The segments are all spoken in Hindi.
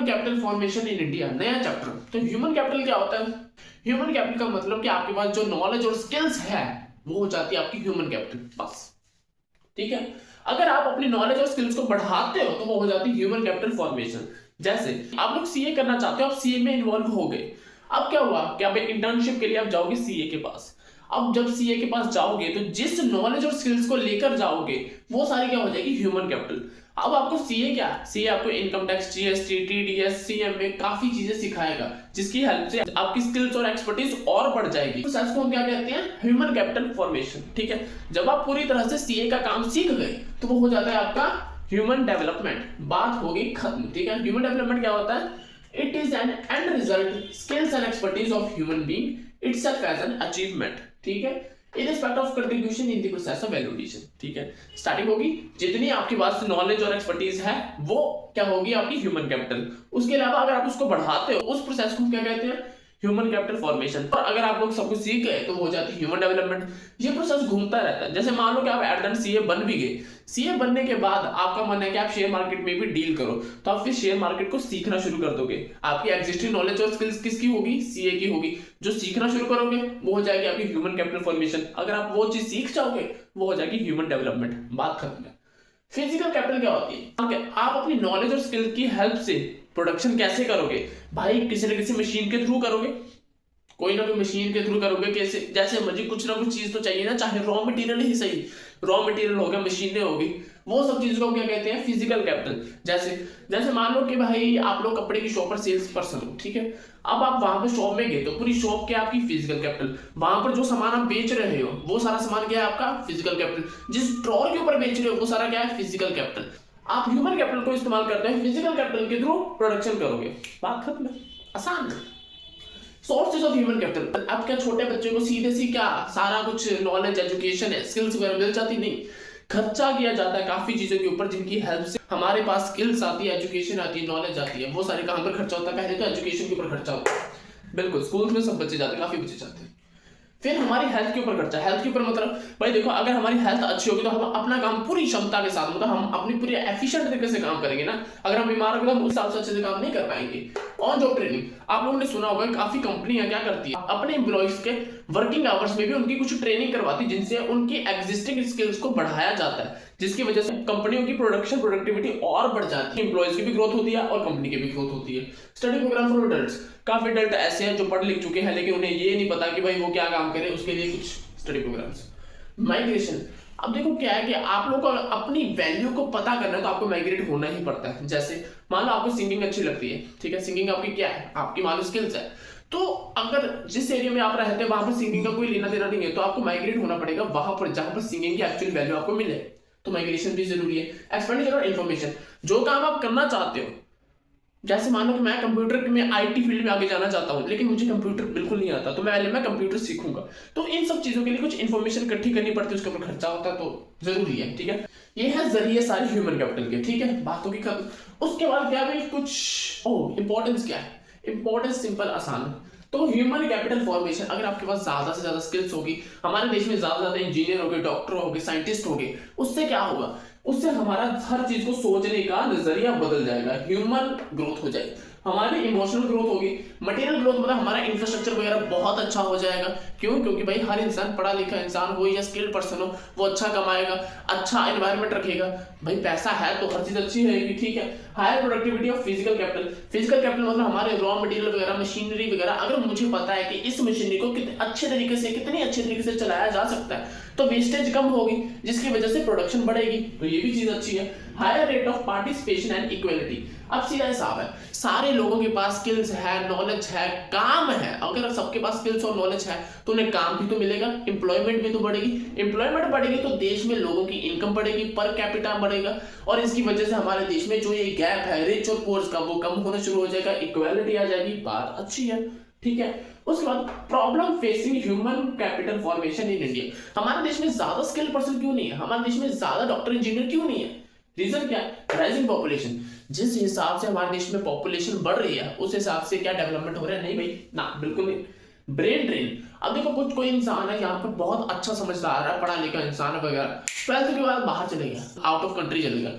कैपिटल फॉर्मेशन इन इंडिया, नया चैप्टर। तो ह्यूमन कैपिटल क्या होता है? ह्यूमन कैपिटल का मतलब कि आपके पास जो नॉलेज और स्किल्स है वो हो जाती है आपकी ह्यूमन कैपिटल, बस। ठीक है, अगर आप अपनी नॉलेज और स्किल्स को बढ़ाते हो तो वो हो जाती है ह्यूमन कैपिटल फॉर्मेशन। जैसे आप लोग सीए करना चाहते हो, आप सीए में इन्वॉल्व हो गए, अब क्या हुआ कि आप इंटर्नशिप के लिए आप जाओगे सीए के पास। अब जब सीए के पास जाओगे तो जिस नॉलेज और स्किल्स को लेकर जाओगे वो सारी क्या हो जाएगी? Human capital. अब आपको सीए क्या, सीए आपको income tax, GST, TDS, CMA काफी चीजें सिखाएगा जिसकी हेल्प से आपकी स्किल्स और एक्सपर्टीज और बढ़ जाएगी। प्रोसेस को हम क्या कहते हैं? Human capital formation. ठीक है, जब आप पूरी तरह से सीए का काम सीख गए तो वो हो जाता है आपका ह्यूमन डेवलपमेंट। बात होगी खत्म। ठीक है, ह्यूमन डेवलपमेंट क्या होता है? It is an end result skills and expertise of human being itself as an achievement. ठीक है, in respect of contribution in the process of value addition. ठीक है, स्टार्टिंग होगी जितनी आपके पास नॉलेज और एक्सपर्टीज है वो क्या होगी? आपकी ह्यूमन कैपिटल। उसके अलावा अगर आप उसको बढ़ाते हो उस प्रोसेस को क्या कहते हैं? Human capital formation. और अगर आप लोग सब कुछ सीख गए तो हो जाती है ह्यूमन डेवलपमेंट। ये प्रोसेस घूमता रहता है। जैसे मान लो कि आप एट द एंड सीए बन भी गए, सीए बनने के बाद आपका मन है कि आप शेयर मार्केट में भी डील करो, तो आप फिर शेयर मार्केट को सीखना शुरू कर दोगे। आपकी एग्जिस्टिंग नॉलेज और स्किल्स किसकी होगी? सीए की होगी। जो सीखना शुरू करोगे वो हो जाएगी आपकी ह्यूमन कैपिटल फॉर्मेशन। अगर आप वो चीज सीख जाओगे वो हो जाएगी ह्यूमन डेवलपमेंट। बात खत्म है। फिजिकल कैपिटल क्या होती है? आप अपनी नॉलेज और स्किल की हेल्प से प्रोडक्शन कैसे करोगे? भाई किसी न किसी मशीन के थ्रू करोगे, कोई ना कोई मशीन के थ्रू करोगे। कैसे? जैसे मर्जी कुछ ना कुछ चीज तो चाहिए ना, चाहे रॉ मटेरियल ही सही, रॉ मटेरियल हो गया, मशीनें होगी, वो सब चीजों को क्या कहते हैं? Physical capital. जैसे जैसे मान लो कि भाई आप लोग कपड़े की शॉप पर सेल्स पर्सन हो, ठीक है, अब आप वहां पर शॉप में गए तो पूरी शॉप क्या आपकी? Physical capital. वहां पर जो सामान आप बेच रहे हो वो सारा सामान क्या है आपका? Physical capital. जिस ड्रॉर के ऊपर बेच रहे हो वो सारा क्या है? Physical capital. आप ह्यूमन कैपिटल को इस्तेमाल करते हैं, फिजिकल कैपिटल के थ्रू प्रोडक्शन करोगे। बात खत्म है, आसान है। Sources of human capital. अब क्या छोटे बच्चे को सीधे सी क्या सारा कुछ नॉलेज, एजुकेशन है, स्किल्स वगैरह मिल जाती? नहीं, खर्चा किया जाता है काफी चीजों के ऊपर जिनकी हेल्प से हमारे पास स्किल्स आती है, एजुकेशन आती है, नॉलेज आती है। वो सारे कहां पर खर्चा होता है? पहले तो एजुकेशन के ऊपर खर्चा होता है, बिल्कुल, स्कूल में सब बच्चे जाते हैं, काफी बच्चे जाते हैं। फिर हमारी हेल्थ के ऊपर खर्चा। हेल्थ के ऊपर मतलब भाई देखो, अगर हमारी हेल्थ अच्छी होगी तो हम अपना काम पूरी क्षमता के साथ, मतलब हम अपनी पूरी एफिशिएंट तरीके से काम करेंगे ना। अगर हम बीमार हो गए तो हम उस हिसाब से अच्छे से काम नहीं कर पाएंगे। ऑन जॉब ट्रेनिंग, आप लोगों ने सुना होगा काफी कंपनियां क्या करती है, अपने एम्प्लॉइज के वर्किंग आवर्स में भी उनकी कुछ ट्रेनिंग करवाती है जिनसे उनकी एग्जिस्टिंग स्किल्स को बढ़ाया जाता है, जिसकी वजह से कंपनियों की प्रोडक्शन प्रोडक्टिविटी और बढ़ जाती है, एम्प्लॉइज की भी ग्रोथ होती है और कंपनी की भी ग्रोथ होती है। स्टडी प्रोग्राम फॉर एडल्ट्स, काफी एडल्ट ऐसे हैं जो पढ़ लिख चुके हैं लेकिन उन्हें ये नहीं पता कि भाई वो क्या काम करें, उसके लिए कुछ स्टडी प्रोग्राम्स। माइग्रेशन, अब देखो क्या है कि आप लोग को अपनी वैल्यू को पता करना है तो आपको माइग्रेट होना ही पड़ता है। जैसे मान लो आपको सिंगिंग अच्छी लगती है, ठीक है, सिंगिंग आपकी क्या है? आपकी मान लो स्किल्स है, तो अगर जिस एरिया में आप रहते हैं वहां पर सिंगिंग का कोई लेना देना नहीं है तो आपको माइग्रेट होना पड़ेगा वहां पर जहां पर सिंगिंग की एक्चुअल वैल्यू आपको मिले। तो माइग्रेशन भी जरूरी है। एक्सपेंडिचर और इन्फॉर्मेशन, जो काम आप करना चाहते हो, जैसे मान लो कि मैं कंप्यूटर में आईटी फील्ड में आगे जाना चाहता हूं लेकिन मुझे कंप्यूटर बिल्कुल नहीं आता, तो मैं कंप्यूटर सीखूंगा, तो इन सब चीजों के लिए कुछ इन्फॉर्मेशन इकट्ठी करनी पड़ती है, उसके ऊपर खर्चा होता है, तो जरूरी है। ठीक है, ये है जरिए सारे ह्यूमन कैपिटल के। ठीक है, बातों की खत्म। उसके बाद क्या भाई कुछ इंपॉर्टेंस क्या है? इंपॉर्टेंस सिंपल आसान। तो ह्यूमन कैपिटल फॉर्मेशन, अगर आपके पास ज्यादा से ज्यादा स्किल्स होगी, हमारे देश में ज्यादा से ज्यादा इंजीनियर हो गए, डॉक्टर हो गए, साइंटिस्ट हो गए, उससे क्या होगा? उससे हमारा हर चीज को सोचने का नजरिया बदल जाएगा, ह्यूमन ग्रोथ हो जाएगी, हमारी इमोशनल ग्रोथ होगी, मटेरियल ग्रोथ, मतलब हमारा इंफ्रास्ट्रक्चर वगैरह बहुत अच्छा हो जाएगा। क्यों? क्योंकि भाई हर इंसान, पढ़ा लिखा इंसान हो या स्किल्ड पर्सन हो, वो अच्छा कमाएगा, अच्छा एनवायरनमेंट रखेगा। भाई पैसा है तो हर चीज अच्छी रहेगी। ठीक है, higher productivity of physical capital. Physical capital मतलब हमारे रॉ मटेरियल वगैरह, मशीनरी वगैरह, अगर मुझे पता है कि इस मशीनरी को कितने अच्छे तरीके से चलाया जा सकता है तो वेस्टेज कम होगी जिसकी वजह से प्रोडक्शन बढ़ेगी, तो ये भी चीज अच्छी है। Higher rate of participation and equality, अब सीधा हिसाब है, सारे लोगों के पास स्किल्स है, नॉलेज है, काम है, अगर सबके पास स्किल्स और नॉलेज है तो उन्हें काम भी तो मिलेगा, एम्प्लॉयमेंट भी तो बढ़ेगी, एम्प्लॉयमेंट बढ़ेगी तो देश में लोगों की इनकम बढ़ेगी, पर कैपिटा बढ़ेगा, और इसकी वजह से हमारे देश में जो ये गैप है रिच और पुअर का वो कम होना शुरू हो जाएगा, इक्वालिटी आ जाएगी। बात अच्छी है। ठीक है, उसके बाद problem facing human capital formation in India. हमारे देश में ज्यादा स्किल्ड पर्सन क्यों नहीं है? हमारे देश में ज्यादा डॉक्टर इंजीनियर क्यों नहीं है? रीजन क्या है? Rising population. जिस हिसाब से हमारे देश में पॉपुलेशन बढ़ रही है उस हिसाब से क्या डेवलपमेंट हो रहा है? नहीं भाई, ना, बिल्कुल नहीं। ब्रेन ड्रेन, अब देखो कुछ कोई इंसान है यहाँ पर बहुत अच्छा समझदार है, पढ़ा लिखा इंसान वगैरह, 12th के बाद बाहर चले गया, आउट ऑफ कंट्री चले गया,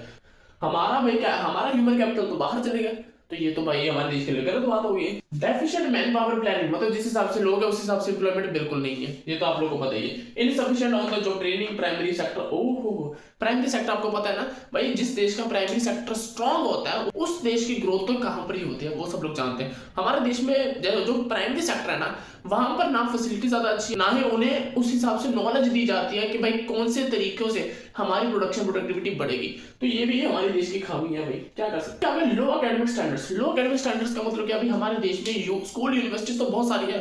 हमारा भाई क्या, हमारा ह्यूमन कैपिटल तो बाहर चले गया, तो ये तो भाई हमारे देश के लिए गलत बात हो गई। डेफिशिएंट मैन पावर प्लानिंग मतलब जिस हिसाब से लोग है उस हिसाब से एम्प्लॉयमेंट बिल्कुल नहीं है, ये तो आप लोगों को पता ही है। Insufficient on the job training primary sector, ओहो प्राइमरी सेक्टर आपको पता है ना भाई, जिस देश का प्राइमरी सेक्टर स्ट्रांग होता है उस देश की ग्रोथ तो कहां पर ही होती है, वो सब लोग जानते हैं। हमारे देश में जो प्राइमरी सेक्टर है ना, वहां पर ना फैसिलिटी ज्यादा अच्छी, ना ही उन्हें उस हिसाब से नॉलेज दी जाती है कि भाई कौन से तरीकों से हमारी प्रोडक्टिविटी बढ़ेगी। तो ये भी हमारे देश की खामी है भाई, क्या कर सकते हैं। लो एकेडमिक स्टैंडर्ड्स, लो एकेडमिक स्टैंडर्ड्स का मतलब क्या भाई, हमारे देश में स्कूल यूनिवर्सिटीज तो बहुत सारी है,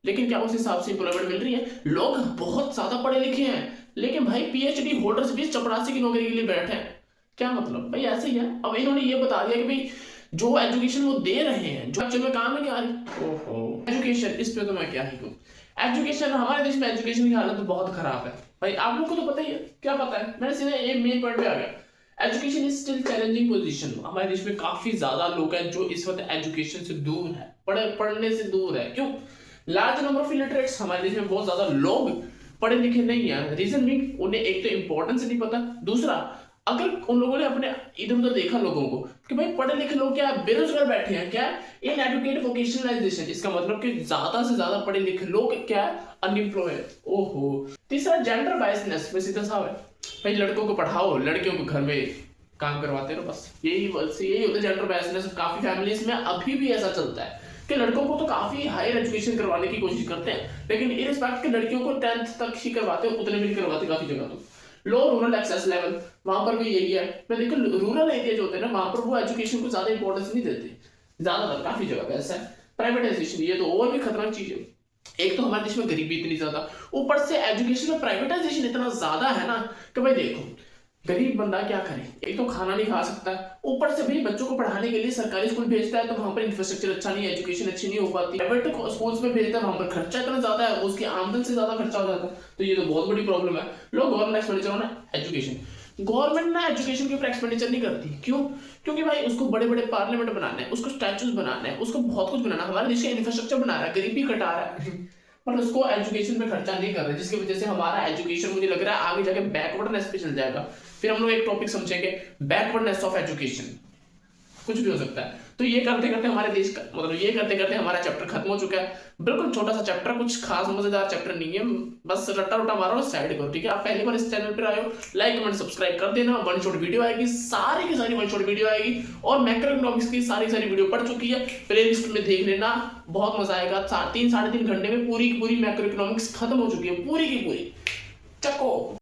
लेकिन क्या उस हिसाब से एम्प्लॉयमेंट मिल रही है। लोग बहुत ज्यादा पढ़े लिखे हैं, लेकिन भाई पीएचडी होल्डर्स भी चपरासी की नौकरी के लिए बैठे हैं, क्या मतलब भाई, ऐसे ही है। अब इन्होंने ये बता दिया कि भाई जो एजुकेशन वो दे रहे हैं जो एक्चुअल में काम है, क्या आ रही ओहो एजुकेशन, इस पे तो मैं क्या ही कहूँ। एजुकेशन, हमारे देश में एजुकेशन की हालत तो बहुत खराब है भाई, आप लोग को तो पता ही है। क्या पता है, मैंने सीधे एक मेन पॉइंट पे आ गया। Education is still challenging position. हमारे देश में काफी ज्यादा लोग हैं जो इस वक्त एजुकेशन से दूर है, पढ़ने से दूर है। क्यों? लार्ज नंबर ऑफ इलिटरेट्स, हमारे देश में बहुत ज्यादा लोग पढ़े लिखे नहीं है। रीजन भी उन्हें एक तो इंपॉर्टेंस नहीं पता, दूसरा अगर उन लोगों ने अपने इधर उधर देखा लोगों को कि भाई पढ़े लिखे लोग क्या बेरोजगार बैठे हैं, क्या इन एडुकेटेड वोकेशनलाइजेशन, इसका मतलब कि ज्यादा से ज्यादा पढ़े लिखे लोग क्या अनएम्प्लॉयड। ओहो। तीसरा जेंडर बायसनेस में सीधा सा है भाई, लड़कों को पढ़ाओ लड़कियों को घर में काम करवाते रहो, बस यही होता है जेंडर बायसनेस। काफी फैमिलीज में अभी भी ऐसा चलता है कि लड़कों को तो काफी हायर एजुकेशन करवाने की कोशिश करते हैं, लेकिन इररिस्पेक्ट के लड़कियों को 10th तक ही करवाते हैं, उतने भी नहीं करवाते काफी जगह तो। लो रूरल एक्सेस लेवल, वहां पर भी यही है। मैं देखो रूरल एरिया जो होते हैं ना, वहां पर वो एजुकेशन को ज्यादा इंपॉर्टेंस नहीं देते, ज्यादातर काफी जगह पे ऐसा है। प्राइवेटाइजेशन, ये तो और भी खतरनाक चीज है। एक तो हमारे देश में गरीबी इतनी ज्यादा, ऊपर से एजुकेशन में प्राइवेटाइजेशन इतना ज्यादा है ना कि भाई देखो गरीब बंदा क्या करे, एक तो खाना नहीं खा सकता, ऊपर से भाई बच्चों को पढ़ाने के लिए सरकारी स्कूल भेजता है तो वहां पर इंफ्रास्ट्रक्चर अच्छा नहीं है, एजुकेशन अच्छी नहीं हो पाती। प्राइवेट स्कूल्स में भेजता है, वहां पर खर्चा इतना ज्यादा है, उसकी आमदन से ज्यादा खर्चा हो जाता है। तो ये तो बहुत बड़ी प्रॉब्लम है। लोग गवर्नमेंट एक्सपेंडिचर ना एजुकेशन, गवर्नमेंट ना एजुकेशन के ऊपर एक्सपेंडिचर नहीं करती। क्यों? क्योंकि भाई उसको बड़े बड़े पार्लियामेंट बनाने हैं, उसको स्टैचूज बनाने हैं, उसको बहुत कुछ बनाना है, हमारे देश का इंफ्रास्ट्रक्चर बना रहा है, गरीबी घटा रहा है, पर उसको एजुकेशन में खर्चा नहीं कर रहे, जिसकी वजह से हमारा एजुकेशन मुझे लग रहा है आगे जाके बैकवर्डनेस पे चल जाएगा। फिर हम लोग एक टॉपिक समझेंगे बैकवर्डनेस ऑफ एजुकेशन, कुछ भी हो सकता है। तो ये करते करते हमारे देश का मतलब ये करते करते हमारा चैप्टर खत्म हो चुका है। बिल्कुल छोटा सा चैप्टर, कुछ खास मजेदार चैप्टर नहीं है, बस रट्टा रट्टा मारो साइड करो, ठीक है। आप पहली बार इस चैनल पर आए हो, लाइक कमेंट सब्सक्राइब कर देना। वन शॉट वीडियो आएगी, सारी की सारी वन शॉट वीडियो आएगी, और मैक्रो इकोनॉमिक्स की सारी वीडियो पढ़ चुकी है, प्ले लिस्ट में देख लेना, बहुत मजा आएगा। 3 साढ़े 3 घंटे में पूरी की पूरी मैक्रो इकोनॉमिक्स खत्म हो चुकी है, पूरी की पूरी। चको।